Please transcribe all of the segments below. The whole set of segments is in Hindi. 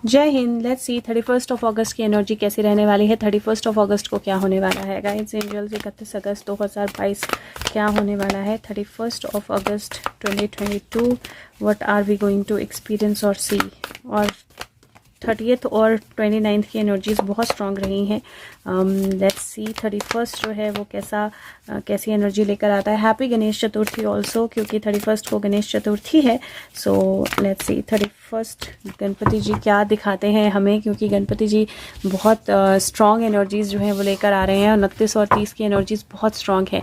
जय हिंद। लेट्स सी 31 ऑफ अगस्त की एनर्जी कैसी रहने वाली है। 31 ऑफ अगस्त को क्या होने वाला है गाइड्स एंजल्स। 31 अगस्त 2022 क्या होने वाला है। 31 ऑफ अगस्त 2022 what are we going to experience और सी। और 30th और 29th की एनर्जीज बहुत स्ट्रांग रही हैं। लेट्स सी 31 जो है वो कैसी एनर्जी लेकर आता है। हैप्पी गणेश चतुर्थी ऑल्सो, क्योंकि 31 को गणेश चतुर्थी है। सो लेट्स सी 31 गणपति जी क्या दिखाते हैं हमें, क्योंकि गणपति जी बहुत स्ट्रांग एनर्जीज जो है वो लेकर आ रहे हैं। 29 और 30 की एनर्जीज बहुत स्ट्रांग है।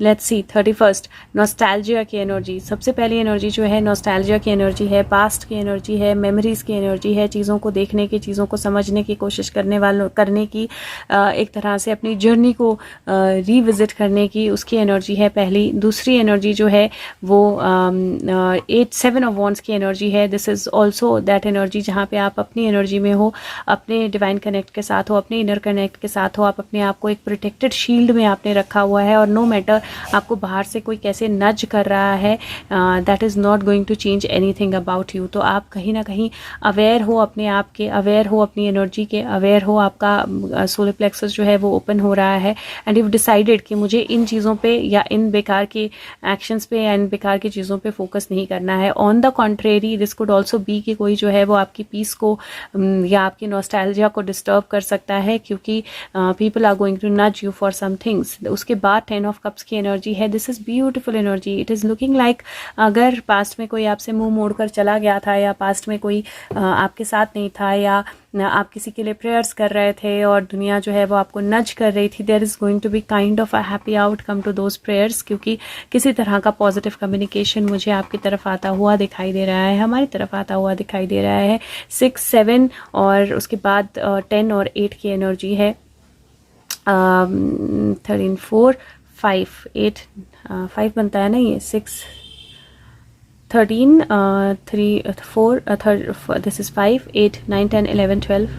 लेट्स सी 31 नॉस्टैल्जिया की एनर्जी। सबसे पहली एनर्जी जो है नॉस्टैल्जिया की एनर्जी है, पास्ट की एनर्जी है, मेमोरीज की एनर्जी है, चीज़ों को देखने की, चीज़ों को समझने की कोशिश करने की एक तरह से अपनी जर्नी को रिविजिट करने की, उसकी एनर्जी है पहली। दूसरी एनर्जी जो है वो 7 ऑफ वॉन्ड्स की एनर्जी है। This is also that energy जहाँ पे आप अपनी एनर्जी में हो, अपने डिवाइन कनेक्ट के साथ हो, अपने इनर कनेक्ट के साथ हो, आप अपने आप को एक प्रोटेक्टेड शील्ड में आपने रखा हुआ है। और नो मैटर आपको बाहर से कोई कैसे नज कर रहा है, that is not going to change anything about you. तो आप कहीं ना कहीं अवेयर हो अपने आप के, अवेयर हो अपनी एनर्जी के, अवेयर हो। आपका सोलर प्लेक्सस जो है वो ओपन हो रहा है एंड यू डिसाइडेड कि मुझे इन चीज़ों पे या इन बेकार के एक्शंस पे या इन बेकार की चीज़ों पे फोकस नहीं करना है। On the contrary this could also be कि कोई जो है वो आपकी पीस को या आपकी नॉस्टैल्जिया को डिस्टर्ब कर सकता है, क्योंकि पीपल आर गोइंग टू नज यू फॉर सम थिंग्स। उसके बाद 10 ऑफ कप्स की एनर्जी है। This is beautiful energy. It is looking like अगर पास्ट में कोई आपसे मुंह मोड़कर चला गया था, या पास्ट में कोई आपके साथ नहीं था, या आप किसी के लिए प्रेयर्स कर रहे थे और दुनिया जो है वो आपको नज कर रही थी, there is going to be kind of a happy outcome to those prayers, क्योंकि किसी तरह का पॉजिटिव कम्युनिकेशन मुझे आपकी तरफ आता हुआ दिखाई दे रहा है, हमारी तरफ आता हुआ दिखाई दे रहा है। 6, 7 और उसके बाद 10 और 8 की एनर्जी है। 13, 4, 5, 8, 5 बनता है ना ये, 6, 13, 3, 4, दिस इज 5, 8, 9, 10, 11, 12,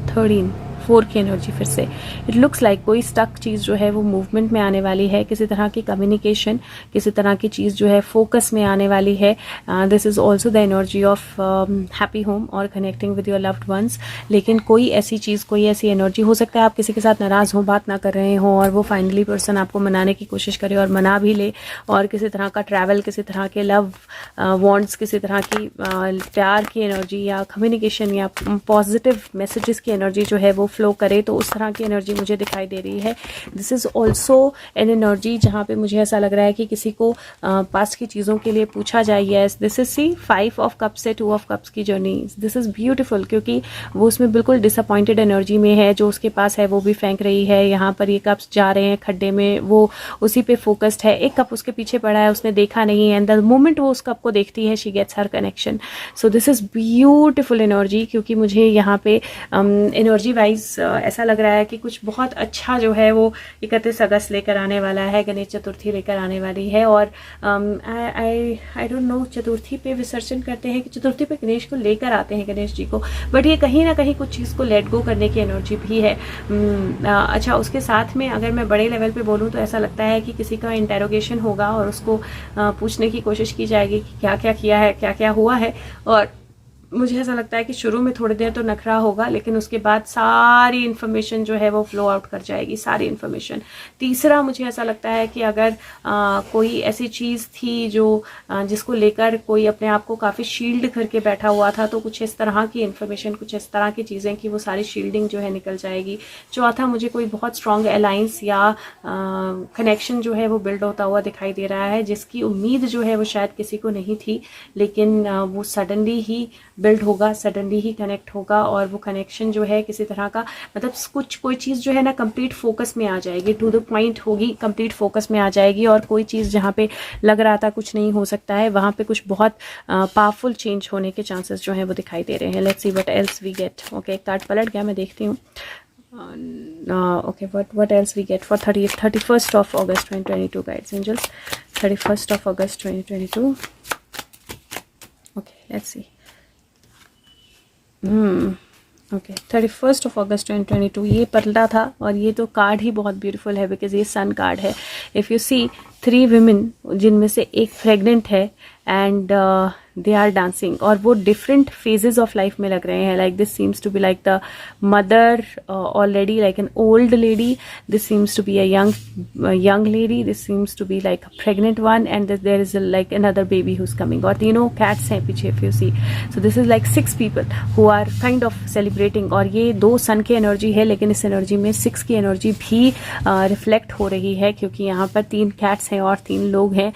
13, 4 की एनर्जी फिर से। इट लुक्स लाइक कोई स्टक चीज़ जो है वो मूवमेंट में आने वाली है, किसी तरह की कम्युनिकेशन, किसी तरह की चीज़ जो है फोकस में आने वाली है। This is also the energy of happy home और connecting with your loved ones. लेकिन कोई ऐसी चीज़, कोई ऐसी एनर्जी हो सकता है आप किसी के साथ नाराज़ हो, बात ना कर रहे हो, और वो फाइनली पर्सन आपको मनाने की कोशिश करे और मना भी ले, और किसी तरह का ट्रैवल, किसी तरह के लव वॉन्ट्स, किसी तरह की प्यार की एनर्जी या कम्युनिकेशन या पॉजिटिव मैसेजेस की एनर्जी जो है वो फ्लो करे, तो उस तरह की एनर्जी मुझे दिखाई दे रही है। This is also an energy जहाँ पे मुझे ऐसा लग रहा है कि किसी को पास्ट की चीज़ों के लिए पूछा जाए। Yes, this is see 5 of cups से 2 ऑफ कप्स की जर्नी। दिस इज़ ब्यूटिफुल, क्योंकि वो उसमें बिल्कुल डिसअपॉइंटेड एनर्जी में है। जो उसके पास है वो भी फेंक रही है। यहाँ पर ये कप्स जा रहे हैं खड्डे में, वो उसी पे फोकस्ड है। एक कप उसके पीछे पड़ा है, उसने देखा नहीं है, एंड द मोमेंट वो उस कप को देखती है she gets her connection. So this is beautiful energy, क्योंकि मुझे यहाँ पे एनर्जी वाइज ऐसा लग रहा है कि कुछ बहुत अच्छा जो है वो 31 अगस्त लेकर आने वाला है, गणेश चतुर्थी लेकर आने वाली है। और आई डोंट नो चतुर्थी पे विसर्जन करते हैं कि चतुर्थी पे गणेश को लेकर आते हैं, गणेश जी को, बट ये कहीं ना कहीं कुछ चीज़ को लेट गो करने की एनर्जी भी है। अच्छा, उसके साथ में अगर मैं बड़े लेवल पे बोलूँ तो ऐसा लगता है कि किसी का इंटेरोगेशन होगा और उसको पूछने की कोशिश की जाएगी कि क्या क्या किया है, क्या क्या हुआ है। और मुझे ऐसा लगता है कि शुरू में थोड़ी देर तो नखरा होगा, लेकिन उसके बाद सारी इन्फॉर्मेशन जो है वो फ्लो आउट कर जाएगी, सारी इन्फॉर्मेशन। तीसरा, मुझे ऐसा लगता है कि अगर कोई ऐसी चीज़ थी जो जिसको लेकर कोई अपने आप को काफ़ी शील्ड करके बैठा हुआ था, तो कुछ इस तरह की इन्फॉर्मेशन, कुछ इस तरह की चीज़ें कि वो सारी शील्डिंग जो है निकल जाएगी। चौथा, मुझे कोई बहुत स्ट्रॉन्ग अलायंस या कनेक्शन जो है वो बिल्ड होता हुआ दिखाई दे रहा है, जिसकी उम्मीद जो है वो शायद किसी को नहीं थी, लेकिन वो सडनली ही बिल्ड होगा, सडनली ही कनेक्ट होगा। और वो कनेक्शन जो है किसी तरह का, मतलब कोई चीज़ जो है ना कंप्लीट फोकस में आ जाएगी, टू द पॉइंट होगी, कंप्लीट फोकस में आ जाएगी। और कोई चीज़ जहाँ पे लग रहा था कुछ नहीं हो सकता है, वहाँ पे कुछ बहुत पावरफुल चेंज होने के चांसेस जो है वो दिखाई दे रहे हैं। Let's see what else we get. Okay, एक कार्ड पलट गया, मैं देखती हूँ। Okay, what else we get for 31st of August 2022 guides angels. 31st of August 2022. Okay, let's see. Okay, 31st of August 2022 ये पलटा था, और ये तो कार्ड ही बहुत ब्यूटीफुल है बिकॉज ये सन कार्ड है। इफ़ यू सी 3 women, जिनमें से एक प्रेग्नेंट है, एंड दे आर डांसिंग, और वो डिफरेंट फेजेस ऑफ लाइफ में लग रहे हैं. Like this seems to be like the mother already, like an old lady. This seems to be a young lady. This seems to be like a pregnant one, and there is like another baby who's coming. और तीनों cats हैं पीछे if you see. So this is like 6 people who are kind of celebrating. और ये 2 सन की एनर्जी है, लेकिन इस एनर्जी में 6 की एनर्जी भी रिफ्लेक्ट हो रही है, क्योंकि यहाँ पर 3 कैट्स हैं और 3 लोग हैं.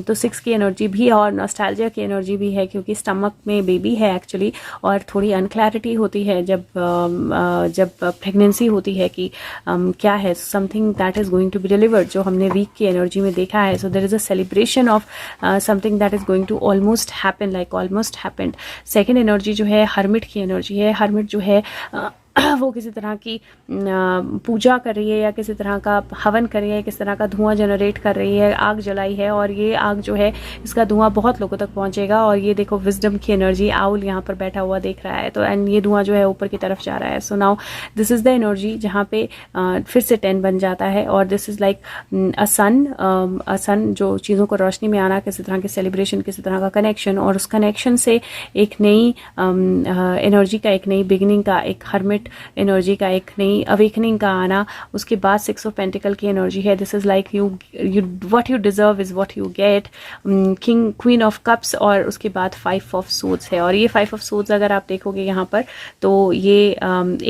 तो 6 की एनर्जी भी और नॉस्टैल्जिया की एनर्जी भी है, क्योंकि स्टमक में बेबी है एक्चुअली. और थोड़ी अनक्लैरिटी होती है जब प्रेगनेंसी होती है कि क्या है, something that is going to be delivered, जो हमने वीक की एनर्जी में देखा है. So there is a celebration of something that is going to almost happen, like almost happened. Second energy जो है हर्मिट की एनर्जी है. हर्मिट जो है वो किसी तरह की पूजा कर रही है, या किसी तरह का हवन कर रही है, किसी तरह का धुआं जनरेट कर रही है, आग जलाई है. और ये आग जो है, इसका धुआं बहुत लोगों तक पहुंचेगा. और ये देखो विजडम की एनर्जी, आउल यहाँ पर बैठा हुआ देख रहा है, तो एंड ये धुआं जो है ऊपर की तरफ जा रहा है. So now this is the energy जहाँ पे फिर से 10 बन जाता है. और दिस इज लाइक अ सन, जो चीज़ों को रोशनी में आना, किसी तरह की सेलिब्रेशन, किसी तरह का कनेक्शन, और उस कनेक्शन से एक नई एनर्जी का, एक नई बिगिनिंग का, एक हर्मिट एनर्जी का एक नई अवेकनिंग का आना. उसके बाद 6 ऑफ पेंटिकल की एनर्जी है. This is like you what you deserve is what you get. King queen of cups, और उसके बाद 5 ऑफ सोर्ड्स है. और ये 5 ऑफ सोर्ड्स अगर आप देखोगे यहाँ पर, तो ये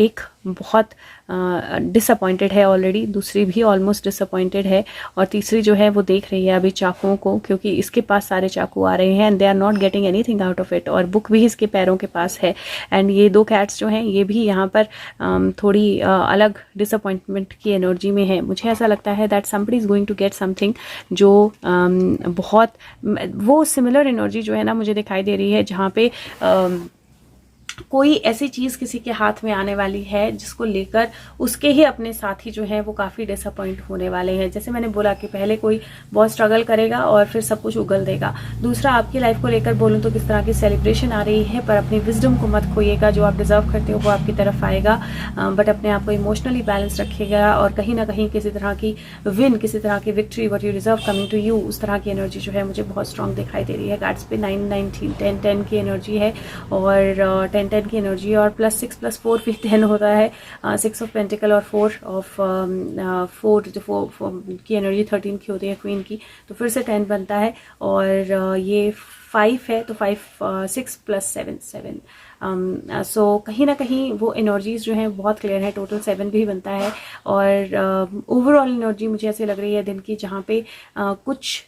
एक बहुत डिसअपॉइंटेड है ऑलरेडी, दूसरी भी ऑलमोस्ट डिसअपॉइंटेड है, और तीसरी जो है वो देख रही है अभी चाकुओं को, क्योंकि इसके पास सारे चाकू आ रहे हैं and they are not getting anything out of it. और बुक भी इसके पैरों के पास है. एंड ये 2 कैट्स जो हैं, ये भी यहाँ पर थोड़ी अलग डिसअपॉइंटमेंट की एनर्जी में है. मुझे ऐसा लगता है that somebody is going to get something जो बहुत, वो सिमिलर एनर्जी जो है ना मुझे दिखाई दे रही है, जहाँ पे कोई ऐसी चीज़ किसी के हाथ में आने वाली है जिसको लेकर उसके ही अपने साथी जो हैं वो काफ़ी डिसअपॉइंट होने वाले हैं. जैसे मैंने बोला कि पहले कोई बहुत स्ट्रगल करेगा और फिर सब कुछ उगल देगा. दूसरा, आपकी लाइफ को लेकर बोलूँ तो किस तरह की सेलिब्रेशन आ रही है, पर अपनी विजडम को मत खोइएगा. जो आप डिजर्व करते हो वो आपकी तरफ आएगा, बट अपने आप को इमोशनली बैलेंस रखिएगा. और कहीं ना कहीं किसी तरह की विन, किसी तरह की victory, what you deserve coming to you, उस तरह की एनर्जी जो है मुझे बहुत स्ट्रांग दिखाई दे रही है. कार्ड्स पे 9, 19, 10, 10 की एनर्जी है, और 10 की एनर्जी, और +6 + 4 भी 10 होता है. 6 ऑफ पेंटिकल और 4 ऑफ 4 की एनर्जी 13 की होती है क्वीन की, तो फिर से 10 बनता है. और ये 5 है, तो 5 6 + 7 7. सो कहीं ना कहीं वो एनर्जीज जो हैं बहुत क्लियर है. टोटल 7 भी बनता है. और ओवरऑल एनर्जी मुझे ऐसे लग रही है दिन की, जहाँ पे कुछ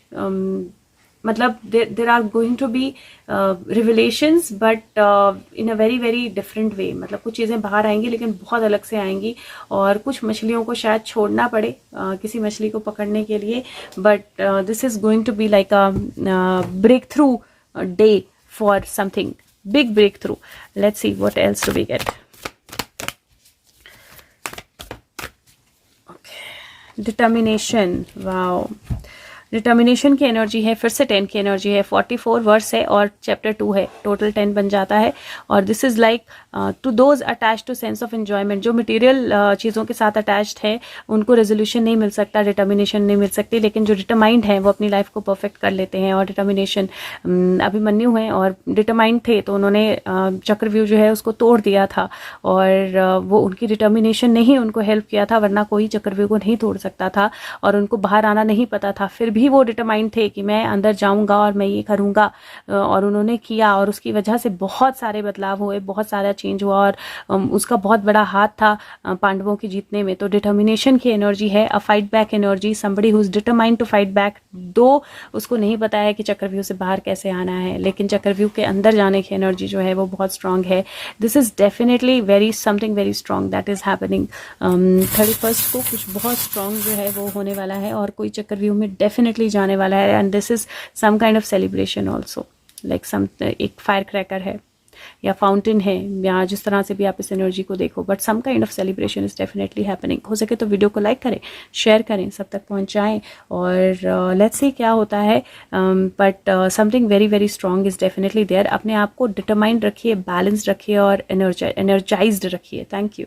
मतलब there are going to be revelations, but in a very very different way. मतलब कुछ चीज़ें बाहर आएंगी लेकिन बहुत अलग से आएंगी, और कुछ मछलियों को शायद छोड़ना पड़े किसी मछली को पकड़ने के लिए. But this is going to be like a breakthrough day for something, big breakthrough. Let's see what else do we get. Okay, determination. Wow. Determination की एनर्जी है, फिर से 10 की एनर्जी है. 44 वर्स है और चैप्टर 2 है, टोटल 10 बन जाता है. और this is like to those attach to sense of enjoyment. जो मटेरियल चीज़ों के साथ अटैच्ड है उनको रेजोल्यूशन नहीं मिल सकता, डिटर्मिनेशन नहीं मिल सकती, लेकिन जो डिटरमाइंड है वो अपनी लाइफ को परफेक्ट कर लेते हैं. और डिटर्मिनेशन अभिमन्यु हैं और डिटरमाइंड थे, तो उन्होंने चक्रव्यूह जो है उसको तोड़ दिया था, और वो उनकी डिटर्मिनेशन ने ही उनको हेल्प किया था, वरना कोई चक्रव्यूह को नहीं तोड़ सकता था. और उनको बाहर आना नहीं पता था, फिर भी वो डिटरमाइंड थे कि मैं अंदर जाऊंगा और मैं ये करूंगा, और उन्होंने किया. और उसकी वजह से बहुत सारे बदलाव हुए, बहुत सारा चेंज हुआ, और उसका बहुत बड़ा हाथ था पांडवों की जीतने में. तो डिटर्मिनेशन की एनर्जी है, a fight back energy, somebody who is determined to fight back. दो उसको नहीं पता है कि चक्रव्यूह से बाहर कैसे आना है, लेकिन चक्रव्यूह के अंदर जाने की एनर्जी जो है वो बहुत स्ट्रांग है. This is definitely very something very strong that is happening. 31 को कुछ बहुत स्ट्रांग जो है वो होने वाला है, और कोई चक्रव्यूह में डेफिनेटली जाने वाला है. And this is some kind of celebration also, like some एक फायर क्रैकर है या फाउंटेन है, या जिस तरह से भी आप इस एनर्जी को देखो, but some kind of celebration is definitely happening. हो सके तो वीडियो को लाइक करें, शेयर करें, सब तक पहुंचाएं, और लेट्स सी क्या होता है. But something very very strong is definitely there. अपने आप को डिटरमाइंड रखिए, बैलेंस्ड रखिए, और एनर्जाइज्ड रखिए. Thank you.